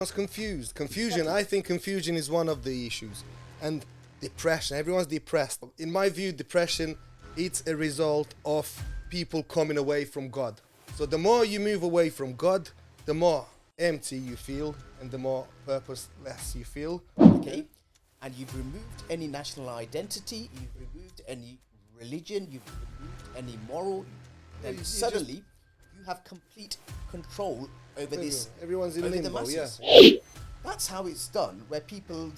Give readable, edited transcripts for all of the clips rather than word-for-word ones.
was confused. Confusion. Exactly. I think confusion is one of the issues, and depression. Everyone's depressed. In my view, depression it's a result of people coming away from God. So the more you move away from God, the more empty you feel, and the more purposeless you feel. Okay, and you've removed any national identity, you've removed any religion, you've removed any moral. Then you suddenly you have complete control over this. Everyone's in over the limbo. Yeah. masses. That's how it's done, where people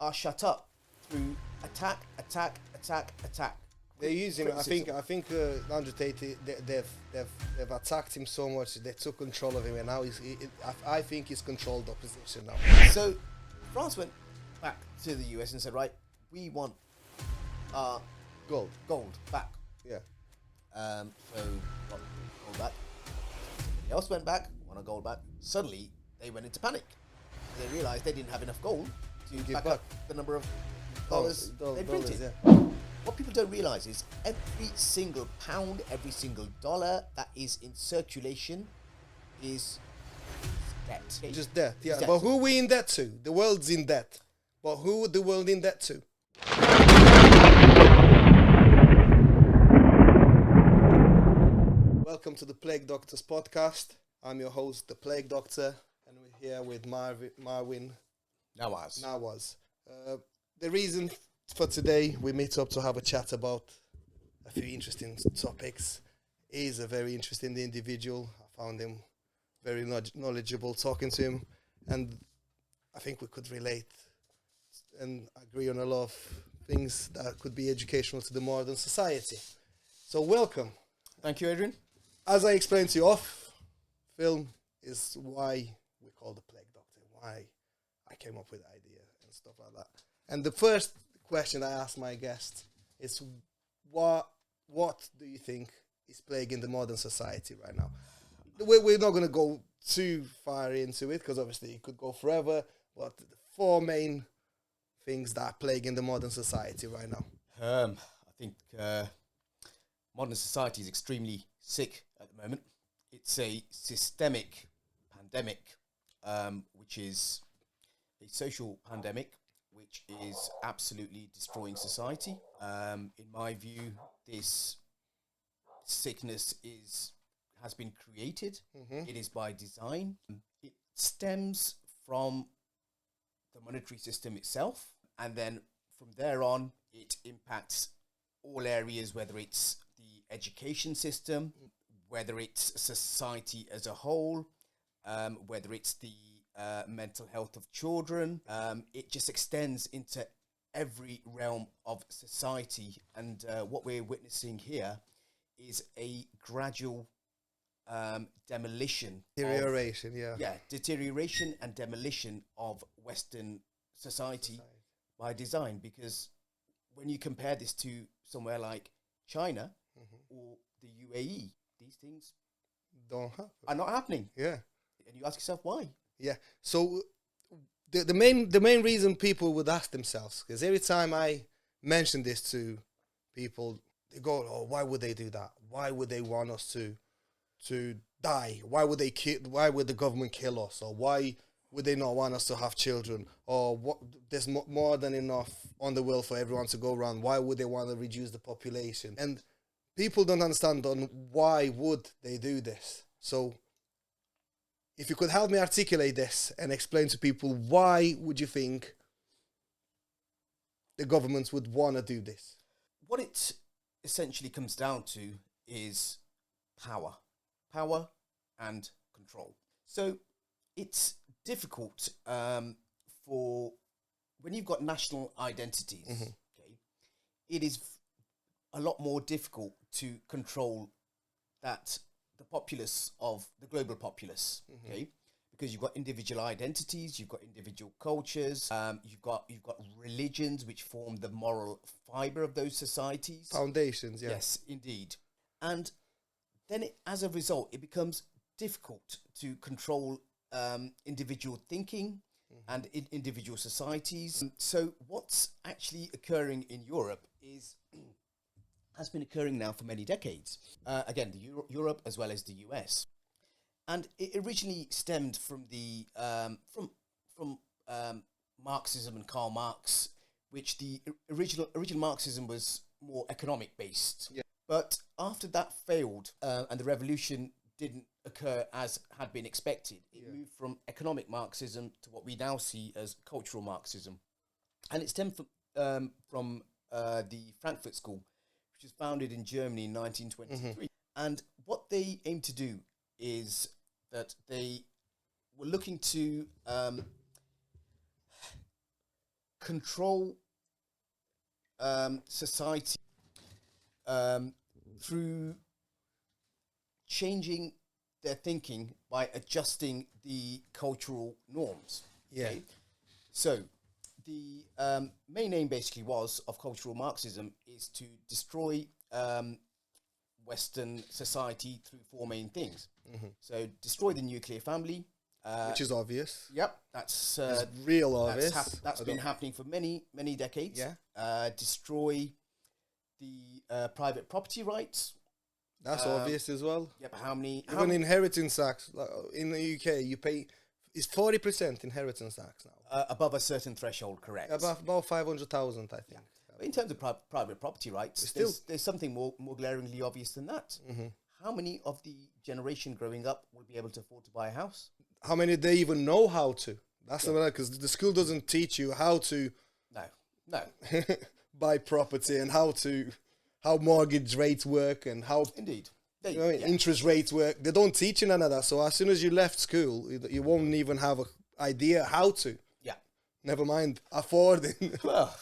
are shut up through attack, attack, attack, attack. They're using. Criticism. I think Andrew Tate. They've attacked him so much. They took control of him, and now I think he's controlled opposition now. So France went back to the US and said, right, we want our Gold. gold back. Yeah. So got gold back. Somebody else went back, want our gold back. Suddenly they went into panic. They realized they didn't have enough gold to Give back back. up the number of dollars they printed. Yeah. What people don't realize is every single pound, every single dollar that is in circulation is debt. Just debt. Yeah. Debt. But who we in debt to? The world's in debt. But who the world in debt to? Welcome to the Plague Doctors podcast. I'm your host, the Plague Doctor, and we're here with Marwan Nawaz. The reason for today we meet up to have a chat about a few interesting topics. He's a very interesting individual. I found him very knowledgeable talking to him, and I think we could relate and agree on a lot of things that could be educational to the modern society. So welcome. Thank you, Adrian. As I explained to you off film is why we call the Plague Doctor, why I came up with the idea and stuff like that. And the first question I ask my guests is what do you think is plaguing the modern society right now? We're not going to go too far into it because obviously it could go forever, but the four main things that are plaguing the modern society right now. I think modern society is extremely sick at the moment. It's a systemic pandemic, which is a social pandemic, which is absolutely destroying society. In my view, this sickness has been created. Mm-hmm. It is by design. It stems from the monetary system itself, and then from there on, it impacts all areas, whether it's the education system, whether it's society as a whole, whether it's the mental health of children. It just extends into every realm of society. And what we're witnessing here is a gradual demolition. Deterioration, Deterioration and demolition of Western society by design. Because when you compare this to somewhere like China or the UAE, these things don't happen. Are not happening. Yeah. And you ask yourself why? Yeah. So the main reason people would ask themselves, because every time I mention this to people, they go, "Oh, why would they do that? Why would they want us to die? Why would they kill? Why would the government kill us? Or why would they not want us to have children? Or what? There's more than enough on the world for everyone to go around. Why would they want to reduce the population?" And people don't understand on why would they do this. So if you could help me articulate this and explain to people, why would you think the governments would want to do this? What it essentially comes down to is power and control. So it's difficult for when you've got national identities. Okay, it is a lot more difficult to control the populace of the global populace. Okay, because you've got individual identities, you've got individual cultures, you've got religions which form the moral fiber of those societies. Foundations, yeah. Yes, indeed. And then as a result, it becomes difficult to control individual thinking and individual societies. So what's actually occurring in Europe has been occurring now for many decades. Again, Europe as well as the US. and it originally stemmed from the from Marxism and Karl Marx, which the original Marxism was more economic based. Yeah. But after that failed and the revolution didn't occur as had been expected, it moved from economic Marxism to what we now see as cultural Marxism, and it stemmed from the Frankfurt School, which was founded in Germany in 1923. And what they aim to do is that they were looking to control society through changing their thinking by adjusting the cultural norms. Yeah. Okay? So the main aim basically was of cultural Marxism is to destroy Western society through four main things. So destroy the nuclear family, which is obvious. Yep, that's It's real obvious. that's been happening for many decades. Yeah. Destroy the private property rights. That's obvious as well. Yep. How many? Even inheritance tax, like, in the UK, you pay, it's 40% inheritance tax now. Above a certain threshold, correct? About 500,000, I think. In terms of private property rights, there's something more glaringly obvious than that. How many of the generation growing up will be able to afford to buy a house? How many they even know how to? That's the matter, because the school doesn't teach you how to No. buy property and how mortgage rates work and how Indeed. interest rates work. They don't teach you none of that. So as soon as you left school, you won't even have an idea how to. Yeah. Never mind affording. Well,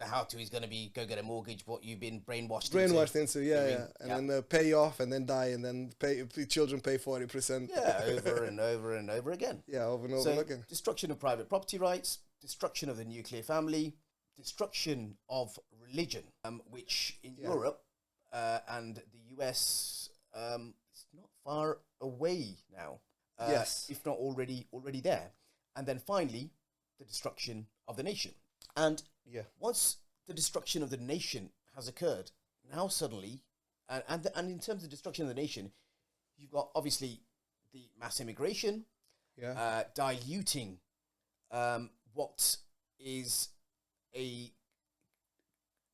the how to is going to be go get a mortgage, what you've been brainwashed into, and then pay off and then die and then children pay 40%. Yeah, over and over and over again. Yeah, over and over again. Destruction of private property rights, destruction of the nuclear family, destruction of religion, which in Europe and the US, it's not far away now. Yes, if not already there. And then finally, the destruction of the nation. And once the destruction of the nation has occurred, now suddenly, and in terms of destruction of the nation, you've got obviously the mass immigration, diluting what is a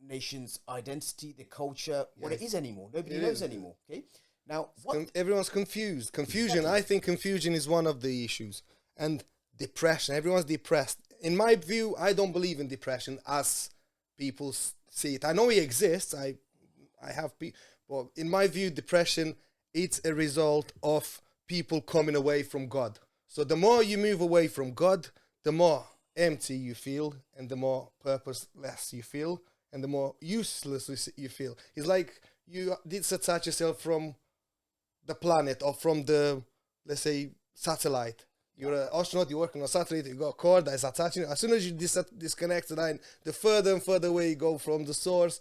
nation's identity, the culture, what it is anymore. Nobody knows anymore. Okay, now everyone's confused. Confusion. I think confusion is one of the issues, and depression. Everyone's depressed. In my view, I don't believe in depression as people see it. I know it exists. I have people, but in my view, depression, it's a result of people coming away from God. So the more you move away from God, the more empty you feel, and the more purposeless you feel, and the more useless you feel. It's like you detach yourself from the planet or from the, let's say, satellite. You're an astronaut, you're working on a satellite, you got a cord that is attaching. As soon as you disconnect the line, the further and further away you go from the source,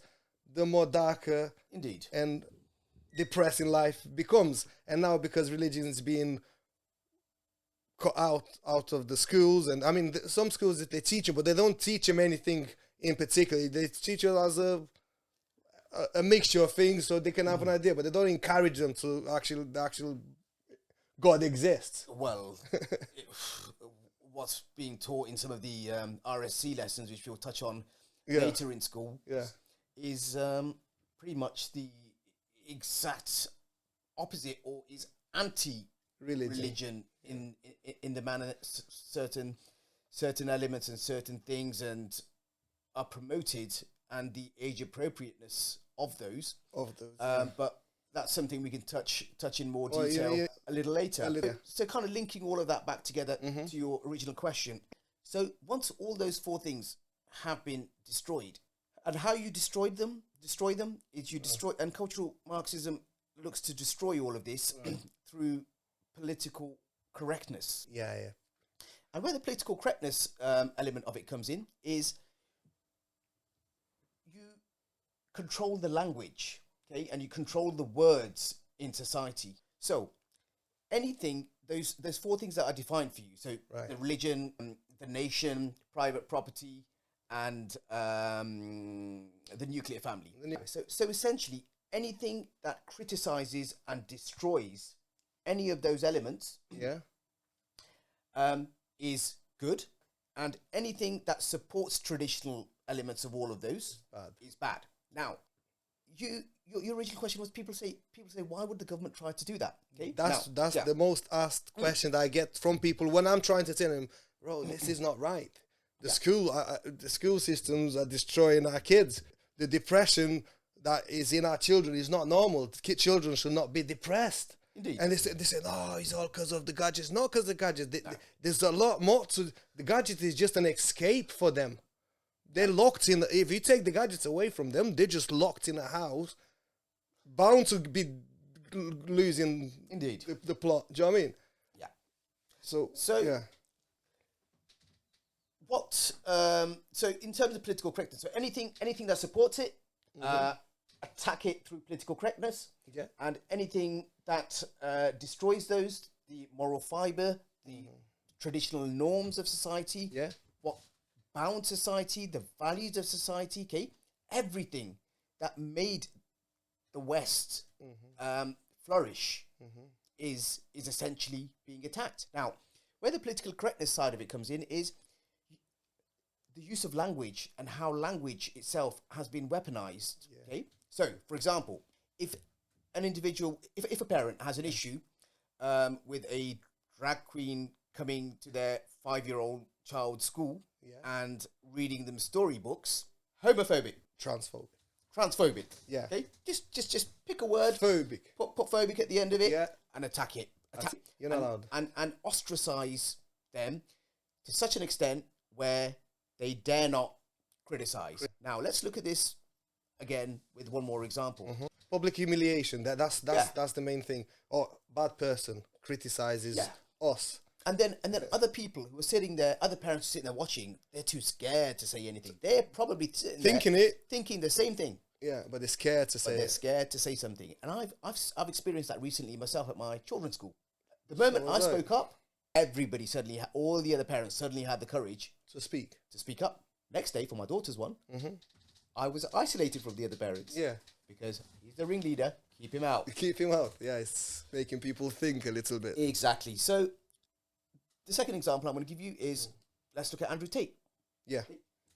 the more darker indeed and depressing life becomes. And now because religion is being cut out of the schools, and I mean, some schools that they teach them, but they don't teach them anything in particular. They teach you as a mixture of things so they can have an idea, but they don't encourage them to the actual God exists. Well, what's being taught in some of the RSC lessons, which we'll touch on later in school, is pretty much the exact opposite, or is anti-religion in the manner that certain elements and certain things and are promoted, and the age appropriateness of those. But that's something we can touch in more detail a little later. So kind of linking all of that back together to your original question. So once all those four things have been destroyed, and how you destroy them is you destroy, and cultural Marxism looks to destroy all of this through political correctness. And where the political correctness element of it comes in is you control the language. Okay, and you control the words in society. So anything, those four things that are defined for you. So the religion, the nation, private property, and the nuclear family. So essentially anything that criticizes and destroys any of those elements Yeah. is good, and anything that supports traditional elements of all of those Bad. is bad. Now, your original question was people say why would the government try to do that? Okay, That's yeah. the most asked question that I get from people when I'm trying to tell them, bro, this is not right. The school systems are destroying our kids. The depression that is in our children is not normal. Children should not be depressed. Indeed. And they say, oh, it's all because of the gadgets. Not because of the gadgets. There's a lot more to the gadget. Is just an escape for them. They're locked in. If you take the gadgets away from them, they're just locked in a house, bound to be losing. Indeed. The plot. Do you know what I mean? Yeah. So yeah. What? So in terms of political correctness, so anything that supports it, attack it through political correctness. Yeah. And anything that destroys those, the moral fibre, the traditional norms of society, Yeah. what bound society, the values of society, okay, everything that made the West flourish is essentially being attacked. Now, where the political correctness side of it comes in is the use of language and how language itself has been weaponized. Yeah. Okay, so for example, if an individual, if a parent has an issue with a drag queen coming to their 5-year-old child's school and reading them storybooks, homophobic, transphobic. Yeah. Okay, just pick a word, Phobic. put phobic at the end of it, Yeah. and attack it. You're not allowed. And ostracize them to such an extent where they dare not criticize. Now let's look at this again with one more example. Public humiliation. That's the main thing. Or bad person criticizes us. And then other people who are sitting there, other parents sitting there watching, they're too scared to say anything. They're probably thinking the same thing. Yeah, but they're scared to say. They're scared to say something. And I've experienced that recently myself at my children's school. The moment I spoke up, everybody suddenly, all the other parents suddenly had the courage to speak up. Next day, for my daughter's one, I was isolated from the other parents. Yeah. Because he's the ringleader, keep him out. Keep him out. Yeah, it's making people think a little bit. Exactly. So, the second example I'm going to give you is, let's look at Andrew Tate. Yeah.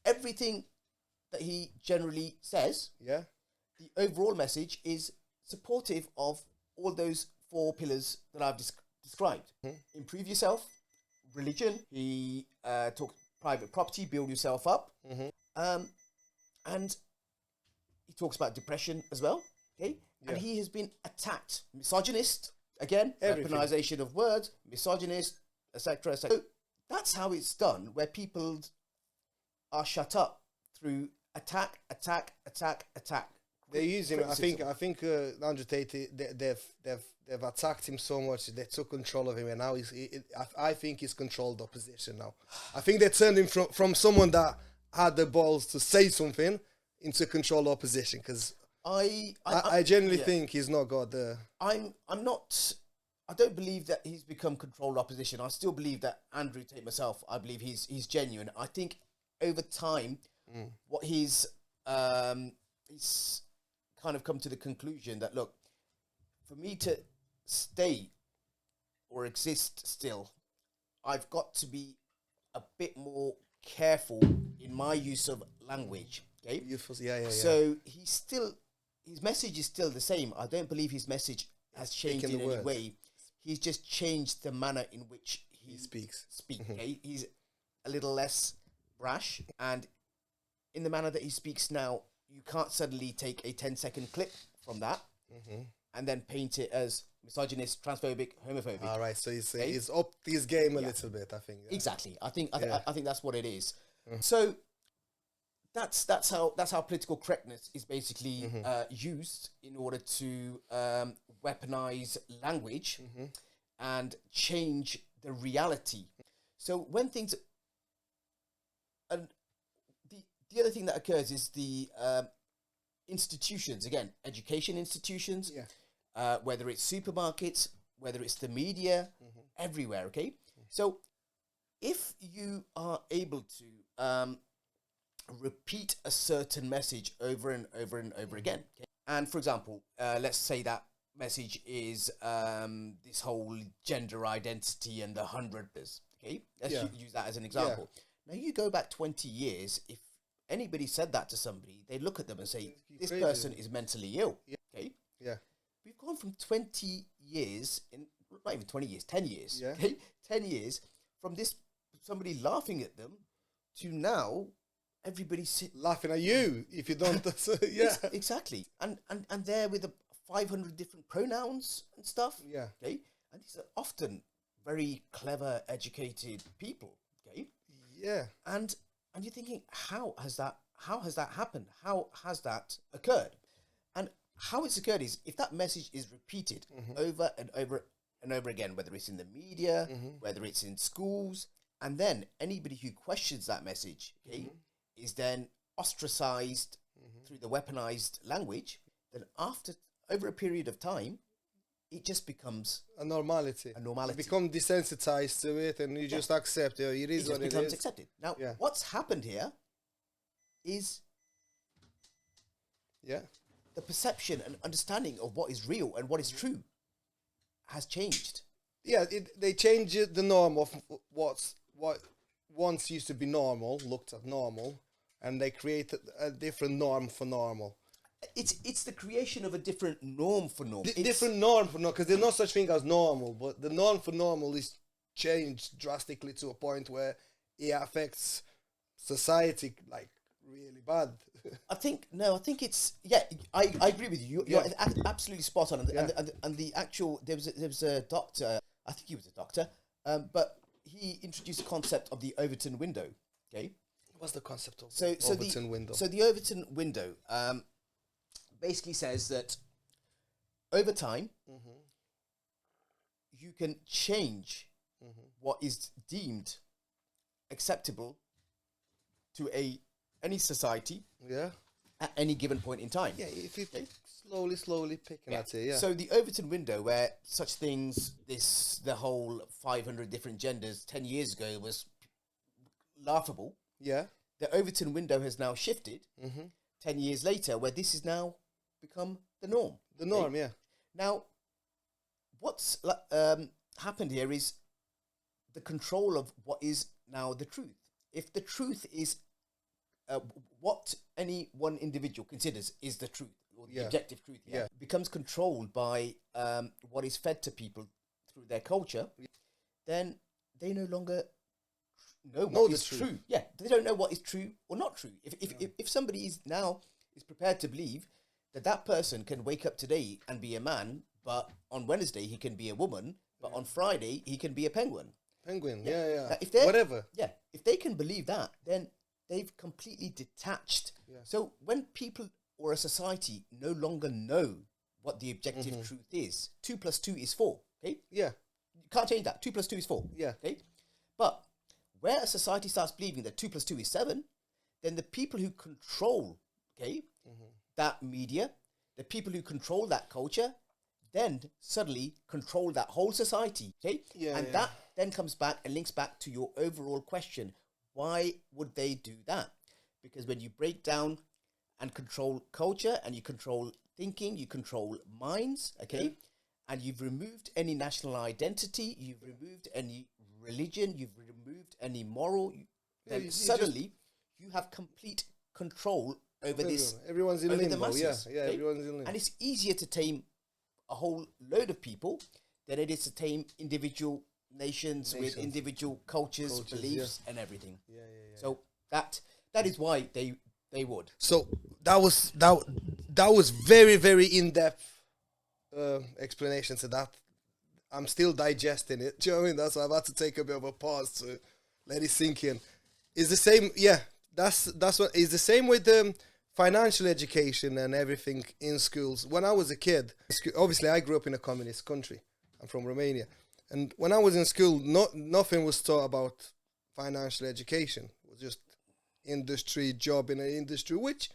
Everything that he generally says, the overall message is supportive of all those 4 pillars that I've described. Improve yourself, religion, he talks private property, build yourself up, and he talks about depression as well, okay? Yeah. And he has been attacked. Misogynist, again, weaponization of words, misogynist, etc., etc. So that's how it's done, where people are shut up through attack. They're using. I think Andrew Tate. They've attacked him so much. They took control of him, and now I think he's controlled opposition now. I think they turned him from someone that had the balls to say something into control opposition. Because I genuinely think he's not got the. I'm not. I don't believe that he's become controlled opposition. I still believe that Andrew Tate myself. I believe he's genuine. I think over time, what he's kind of come to the conclusion that, look, for me to stay or exist still, I've got to be a bit more careful in my use of language. Okay. So his message is still the same. I don't believe his message has changed in any way. He's just changed the manner in which he speaks. Okay? He's a little less brash, and in the manner that he speaks now, you can't suddenly take a 10-second clip from that and then paint it as misogynist, transphobic, homophobic. All right, so he's upped his game a little bit, I think. Exactly. I think that's what it is. So that's how political correctness is basically used in order to weaponize language and change the reality. So when things, and the other thing that occurs is the institutions, again, education institutions, whether it's supermarkets, whether it's the media, everywhere, okay? So if you are able to repeat a certain message over and over and over again, okay? And for example, let's say that message is this whole gender identity and the 100ers. Okay, let's use that as an example. Now you go back 20 years. If anybody said that to somebody, they look at them and say, "This person is mentally ill." Okay. Yeah. We've gone from 20 years, not even 20 years, 10 years. Yeah. Okay, 10 years from this somebody laughing at them to now everybody laughing at you if you don't. Yeah. Exactly. And they're with 500 different pronouns and stuff. Yeah. Okay. And these are often very clever, educated people. Okay. Yeah. And you're thinking, how has that happened? How has that occurred? And how it's occurred is if that message is repeated over and over and over again, whether it's in the media, whether it's in schools, and then anybody who questions that message, okay, is then ostracized through the weaponized language, then over a period of time, it just becomes a normality. You become desensitized to it, and you just accept it. It is what it is. It becomes accepted. Now, what's happened here is the perception and understanding of what is real and what is true has changed. Yeah, they change the norm of what once used to be normal, looked at normal, and they create a different norm for normal. It's the creation of a different norm for normal. Different norm for normal, because there's no such thing as normal, but the norm for normal is changed drastically to a point where it affects society like really bad. I think it's I agree with you. You're absolutely spot on. And the actual there was a doctor. I think he was a doctor, but he introduced the concept of the Overton window. Okay, what's the concept of the Overton window? So the Overton window basically says that over time you can change what is deemed acceptable to any society at any given point in time. Yeah, if you slowly picking at it, So the Overton window, where such things, the whole 500 different genders 10 years ago was laughable. Yeah. The Overton window has now shifted 10 years later, where this has now become the norm. The norm, yeah. Now, what's happened here is the control of what is now the truth. If the truth is what any one individual considers is the truth, or the objective truth, becomes controlled by what is fed to people through their culture, then they no longer know what is true. Yeah, they don't know what is true or not true. If somebody is prepared to believe that person can wake up today and be a man, but on Wednesday he can be a woman, but on Friday he can be a penguin. Yeah. Now, whatever. Yeah, if they can believe that, then they've completely detached. Yeah. So when people or a society no longer know what the objective truth is, 2 + 2 is 4. Okay. Yeah. You can't change that. 2 + 2 is 4. Yeah. Okay. But where a society starts believing that 2 + 2 is 7, then the people who control, that media, the people who control that culture, then suddenly control that whole society. Okay. Yeah. And that then comes back and links back to your overall question. Why would they do that? Because when you break down and control culture and you control thinking, you control minds, and you've removed any national identity, you've removed any religion, you've removed any moral, then suddenly you have complete control over this. Everyone's in limbo. The masses, everyone's in limbo. And it's easier to tame a whole load of people than it is to tame individual nations with individual cultures, beliefs, and everything. Yeah. So that is why they would. So that was very, very in-depth explanation to that. I'm still digesting it. Do you know what I mean? That's why I've had to take a bit of a pause to let it sink in. It's the same. Yeah, that's what is the same with financial education and everything in schools. When I was a kid, obviously I grew up in a communist country. I'm from Romania. And when I was in school, nothing was taught about financial education. It was just job in an industry, which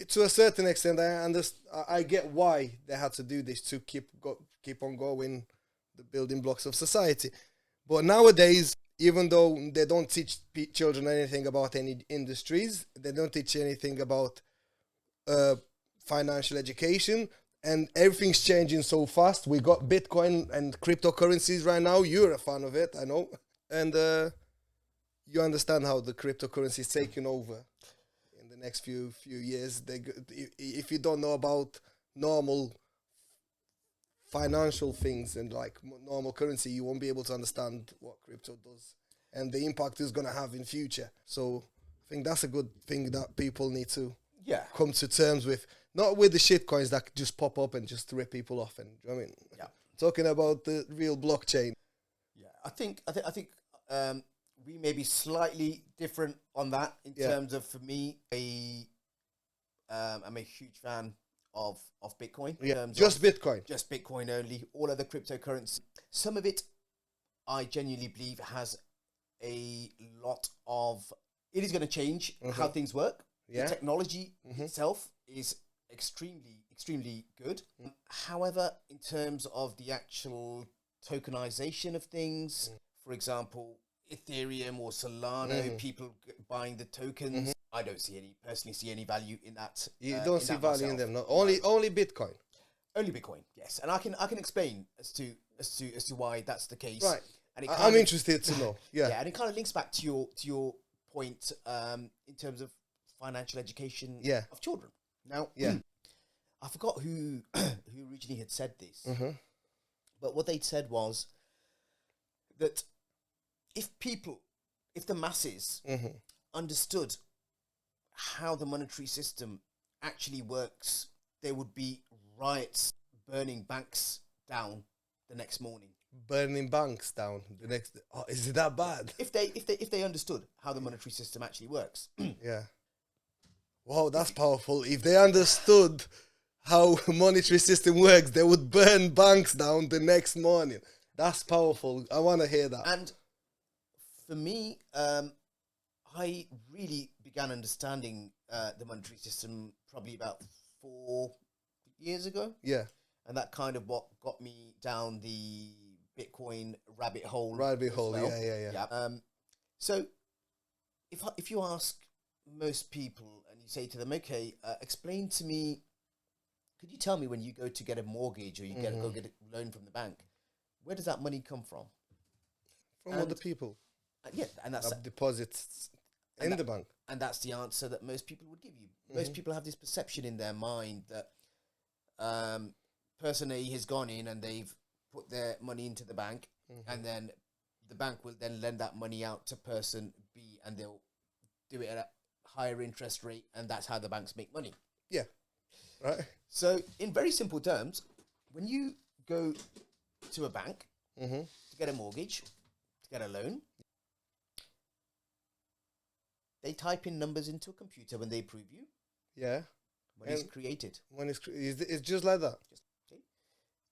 to a certain extent I get why they had to do this to keep on going the building blocks of society. But nowadays, even though they don't teach children anything about any industries, they don't teach anything about financial education, and everything's changing so fast. We got Bitcoin and cryptocurrencies right now. You're a fan of it, I know, and you understand how the cryptocurrency is taking over in the next few years. If you don't know about normal financial things and like normal currency, you won't be able to understand what crypto does and the impact it's going to have in future. So I think that's a good thing that people need to come to terms with. Not with the shit coins that just pop up and just rip people off. And you know what I mean, talking about the real blockchain. Yeah, I think we may be slightly different on that in terms of, for me, I'm a huge fan of Bitcoin. Yeah, just Bitcoin. Just Bitcoin only. All other cryptocurrency. Some of it, I genuinely believe, has a lot of... It is going to change how things work. The technology itself is extremely good. However, in terms of the actual tokenization of things, for example, Ethereum or Solana, people buying the tokens, I don't personally see any value in that. You don't see value in them. No, only Bitcoin. Only Bitcoin, yes, and I can explain as to why that's the case. Right, and I'm interested to know. Yeah, and it kind of links back to your point in terms of financial education of children. Now, I forgot who originally had said this, but what they'd said was that if the masses understood how the monetary system actually works, there would be riots burning banks down the next morning. Burning banks down the next... Oh, is it that bad? If they understood how the monetary system actually works. Yeah. Wow, that's powerful. If they understood how monetary system works, they would burn banks down the next morning. That's powerful. I want to hear that. And for me, I really began understanding the monetary system probably about 4 years ago. Yeah. And that kind of what got me down the Bitcoin rabbit hole. Yeah. So if you ask most people and you say to them, okay, explain to me, could you tell me when you go to get a mortgage or you go get a loan from the bank, where does that money come from? From other people. And that's deposits in the bank. And that's the answer that most people would give you. Most people have this perception in their mind that person A has gone in and they've put their money into the bank, and then the bank will then lend that money out to person B, and they'll do it at a higher interest rate, and that's how the banks make money. Yeah, right. So, in very simple terms, when you go to a bank to get a mortgage, to get a loan, they type in numbers into a computer when they approve you. Yeah. Money's created. It's just like that.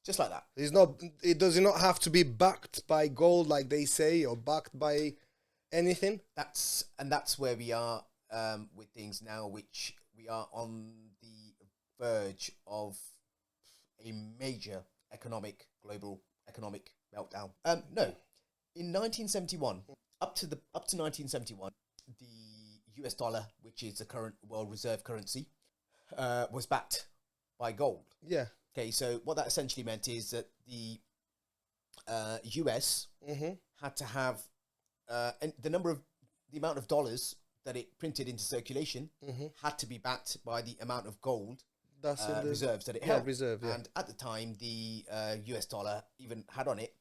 Just like that. It does not have to be backed by gold, like they say, or backed by anything. That's where we are with things now, which we are on the verge of a major global economic meltdown. No, in 1971, up to 1971, the US dollar, which is the current world reserve currency, was backed by gold. Yeah. Okay, so what that essentially meant is that the US had to have the amount of dollars that it printed into circulation had to be backed by the amount of gold reserves that it held. And at the time, the US dollar even had on it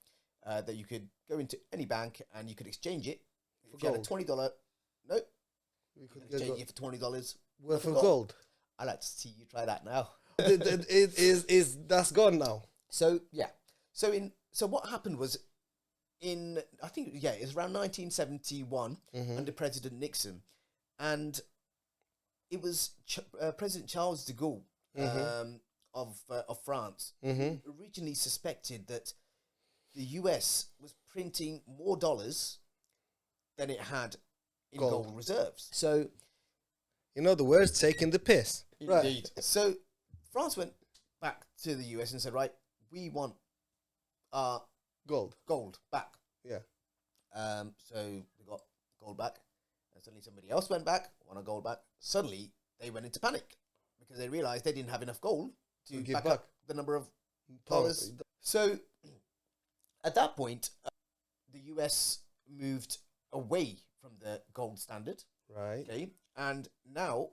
that you could go into any bank and you could exchange it. If you had a $20 note, you could exchange it for $20 worth of gold. I'd like to see you try that now. That's gone now. So yeah. So what happened was it was around 1971 under President Nixon, and it was President Charles de Gaulle of France who originally suspected that the US was printing more dollars than it had in gold reserves. So, in other words, taking the piss. Indeed. Right. So France went back to the US and said, right, we want our gold back. Yeah. So we got gold back, and suddenly somebody else went back, wanted gold back. Suddenly they went into panic because they realized they didn't have enough gold to give back back. up the number of Dollars. dollars. So at that point, the US moved away from the gold standard. Right. Okay, and now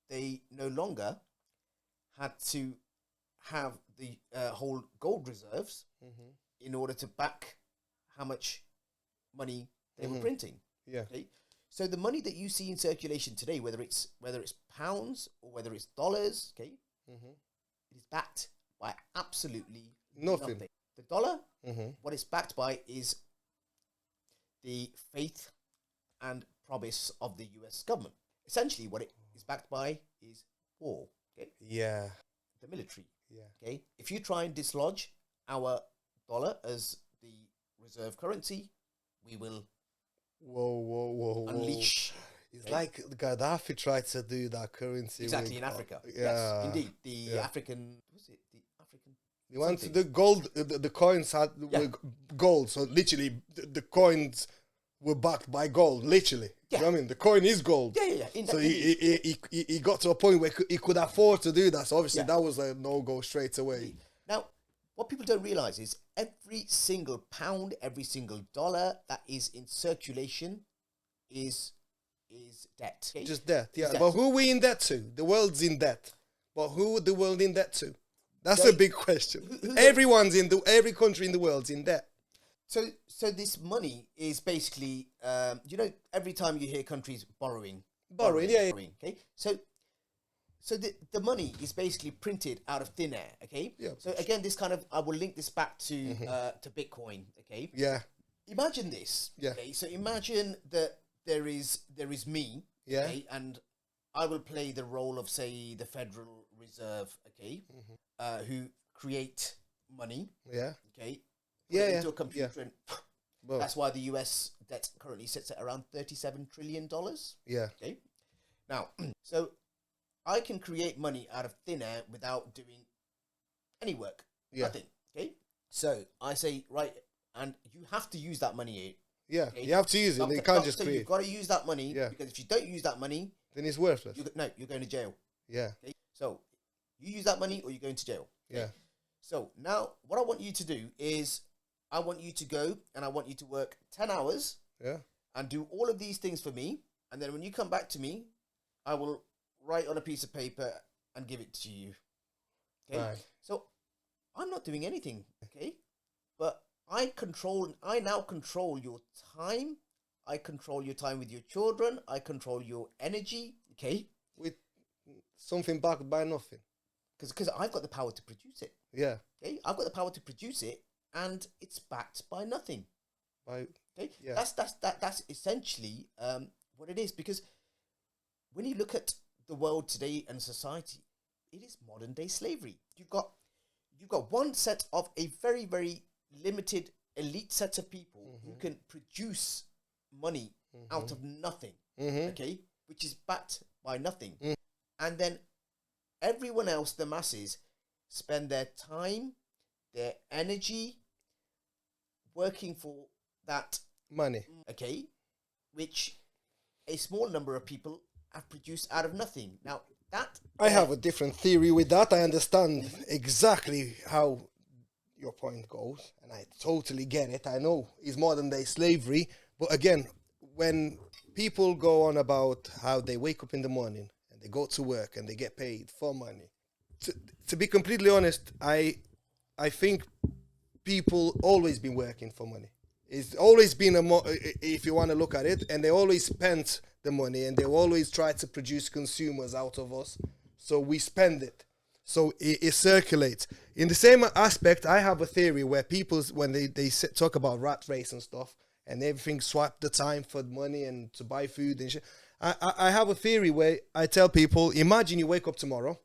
they no longer had to have the whole gold reserves Mm-hmm. in order to back how much money they were Mhm. printing. Yeah. Okay, so the money that you see in circulation today, whether it's pounds or whether it's dollars, okay, Mm-hmm. it is backed by absolutely Nothing. The dollar, Mm-hmm. what it's backed by is the faith and promise of the US government. Essentially, what it is backed by is war, okay, Yeah. the military. Yeah. Okay, if you try and dislodge our dollar as the reserve currency, we will Whoa. unleash. It's Okay. like Gaddafi tried to do that currency. Exactly with, in Africa. Yeah. Yes, indeed. The Yeah. African, was it the African? They want something. the gold. The coins had Yeah. were gold, so literally the coins were backed by gold. Literally, Yeah. you know what I mean, the coin is gold. Yeah. So Indeed. he got to a point where he could afford to do that. So obviously Yeah. that was a no go straight away. Now, what people don't realize is every single pound, every single dollar that is in circulation is debt. Okay? Just debt, yeah. Debt. But who we in debt to? The world's in debt. But who would the world in debt to? That's They- a big question. who- Every country in the world's in debt. So this money is basically, every time you hear countries borrowing, Yeah. okay. So the money is basically printed out of thin air, okay. Yeah. So again, this kind of I will link this back to Bitcoin, okay. Yeah, Imagine this, Yeah. okay. So imagine that there is me, Yeah. okay, and I will play the role of, say, the Federal Reserve, okay, who create money, yeah, okay, put Yeah, it yeah, into a computer, and well, that's why the US debt currently sits at around $37 trillion. yeah, Okay. Now, so I can create money out of thin air without doing any work. Yeah. Nothing. Okay. So I say, right, and you have to use that money. yeah. Okay. You have to use it. You can't just so create. you've got to use that money, Yeah. because if you don't use that money, Then it's worthless. you're going to jail. Yeah, Okay. So you use that money or you're going to jail. Okay? yeah, So now what I want you to do is I want you to go and I want you to work 10 hours yeah, and do all of these things for me. And then when you come back to me, I will write on a piece of paper and give it to you. Okay. Right. So I'm not doing anything. Okay. But I now control your time. I control your time with your children. I control your energy. Okay. with something backed by nothing. Because I've got the power to produce it. Yeah, Okay. I've got the power to produce it and it's backed by nothing. by Okay, Yeah. that's essentially what it is. Because when you look at the world today and society, it is modern day slavery. You've got one set of a very, very limited elite set of people who can produce money out of nothing. Okay, which is backed by nothing, and then everyone else, the masses, spend their time, their energy, working for that, money. okay, which a small number of people have produced out of nothing. Now, that... I have a different theory with that. I understand exactly how your point goes, and I totally get it. I know it's modern day slavery, but again, when people go on about how they wake up in the morning and they go to work and they get paid for money, to be completely honest, I think people always been working for money. It's always been if you want to look at it, and they always spent the money, and they always try to produce consumers out of us, so we spend it, so it circulates. In the same aspect, I have a theory where people, when they talk about rat race and stuff, and everything swap the time for money and to buy food and shit. I have a theory where I tell people, imagine you wake up tomorrow,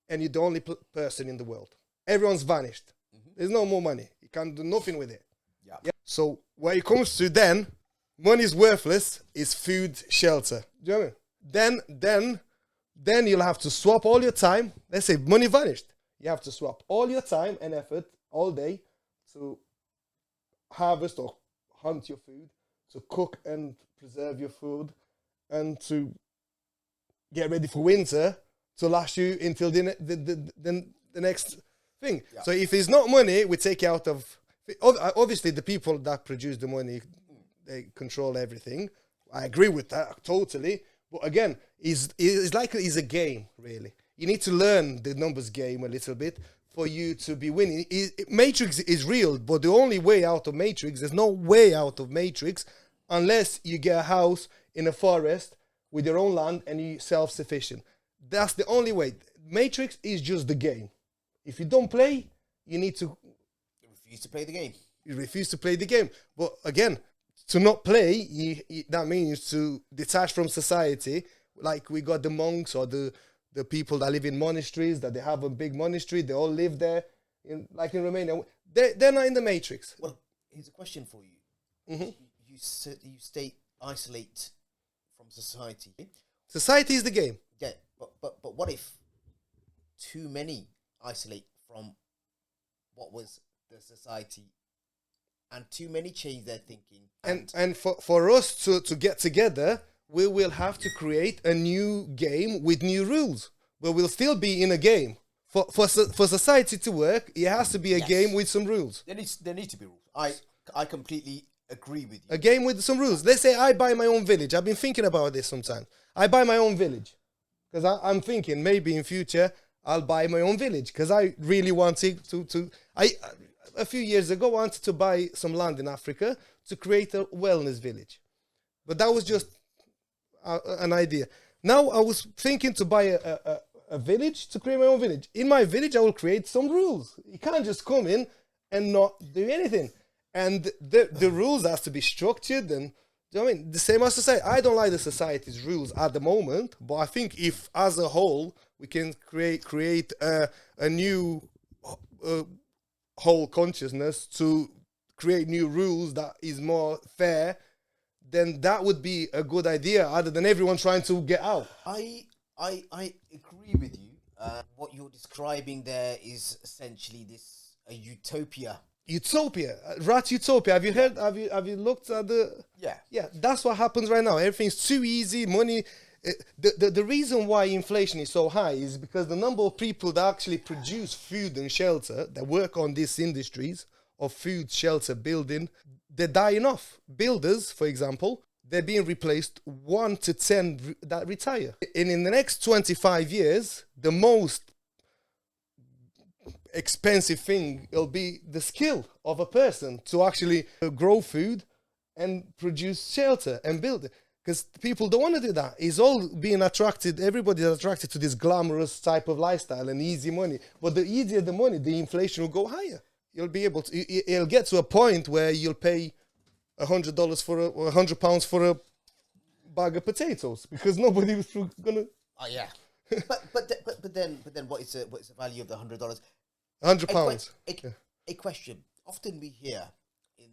and you're the only person in the world. Everyone's vanished. There's no more money. You can't do nothing with it. Yeah. So when it comes to then, money's worthless. Is food, shelter. Do you know what I mean? Then you'll have to swap all your time. Let's say money vanished. You have to swap all your time and effort all day to harvest or hunt your food, to cook and preserve your food, and to get ready for winter, to last you until the next thing. Yeah. So if there's not money, we take out of, obviously the people that produce the money, they control everything. I agree with that totally. But again, it's like it's a game, really. You need to learn the numbers game a little bit for you to be winning. Matrix is real, but the only way out of Matrix, there's no way out of Matrix unless you get a house in a forest with your own land and you're self-sufficient. That's the only way. Matrix is just the game. If you don't play, you need to... You refuse to play the game. You refuse to play the game. But again, to not play, that means to detach from society. Like we got the monks or the people that live in monasteries, that they have a big monastery, they all live there, like in Romania. They're not in the Matrix. Well, here's a question for you. Mm-hmm. You state isolate from society. Society is the game. Yeah, but what if too many isolate from what was the society and too many change their thinking? And for us to get together, we will have to create a new game with new rules. But we'll still be in a game. For society to work, it has to be a game with some rules. There need to be rules. I completely agree with you. A game with some rules. Let's say I buy my own village. I've been thinking about this sometimes. I buy my own village. Because I'm thinking maybe in future I'll buy my own village. Because I really wanted a few years ago, wanted to buy some land in Africa to create a wellness village. But that was just an idea. Now I was thinking to buy a village, to create my own village. In my village, I will create some rules. You can't just come in and not do anything. And the rules has to be structured. And do you know what I mean? The same as society. I don't like the society's rules at the moment, but I think if as a whole we can create a new whole consciousness to create new rules that is more fair, then that would be a good idea, other than everyone trying to get out. I agree with you. What you're describing there is essentially a utopia. Utopia, rat utopia. Have you heard? Have you looked at the? Yeah. That's what happens right now. Everything's too easy. Money. The reason why inflation is so high is because the number of people that actually produce food and shelter, that work on these industries of food, shelter, building, they're dying off. Builders, for example, they're being replaced 1 to 10 that retire. And in the next 25 years, the most expensive thing will be the skill of a person to actually grow food and produce shelter and build it. Because people don't want to do that. It's all being attracted, everybody's attracted to this glamorous type of lifestyle and easy money. But the easier the money, the inflation will go higher. You'll be able to, it'll get to a point where you'll pay $100 for or £100 for a bag of potatoes because nobody was gonna. Oh yeah, but then what is the value of the $100? £100. A question. Often we hear in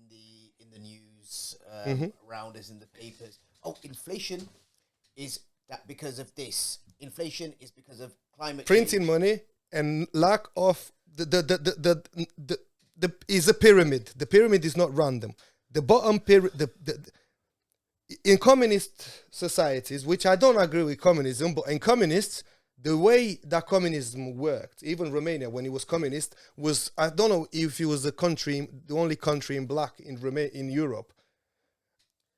the news around us in the papers. Oh, inflation is that because of this. Inflation is because of climate printing change. Money and lack of the is a pyramid. The pyramid is not random. The bottom pyramid. In communist societies, which I don't agree with communism, but in communists, the way that communism worked, even Romania when it was communist, was, I don't know if it was the only country in black in Europe,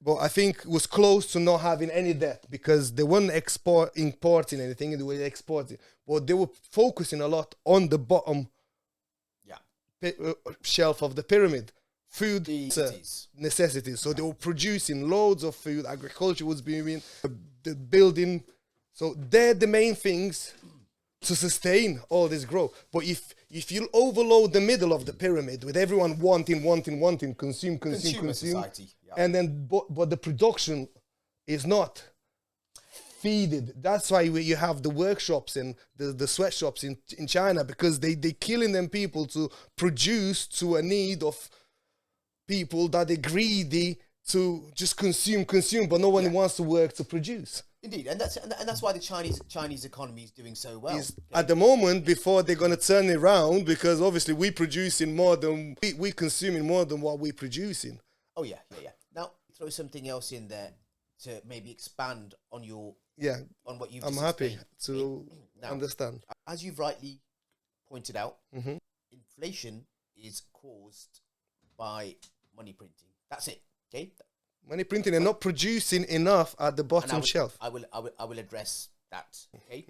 but I think it was close to not having any debt because they weren't importing anything, they were exporting, but they were focusing a lot on the bottom shelf of the pyramid. Food necessities. So they were producing loads of food. Agriculture was being the building. So they're the main things to sustain all this growth. But if you overload the middle of the pyramid with everyone wanting, consume, society, and then but the production is not feeded. That's why you have the workshops and the sweatshops in China, because they killing them people to produce to a need of people that are greedy to just consume, but no one wants to work to produce. Indeed, and that's why the Chinese economy is doing so well. At the moment, before they're gonna turn it around, because obviously we producing more than we consuming more than what we producing. Oh yeah. Now throw something else in there to maybe expand on your Yeah, on what you've I'm just happy explained. to Now, understand. as you've rightly pointed out, Hmm. inflation is caused by money printing. That's it. Okay. Money printing and not producing enough at the And bottom shelf. I will address that. Okay.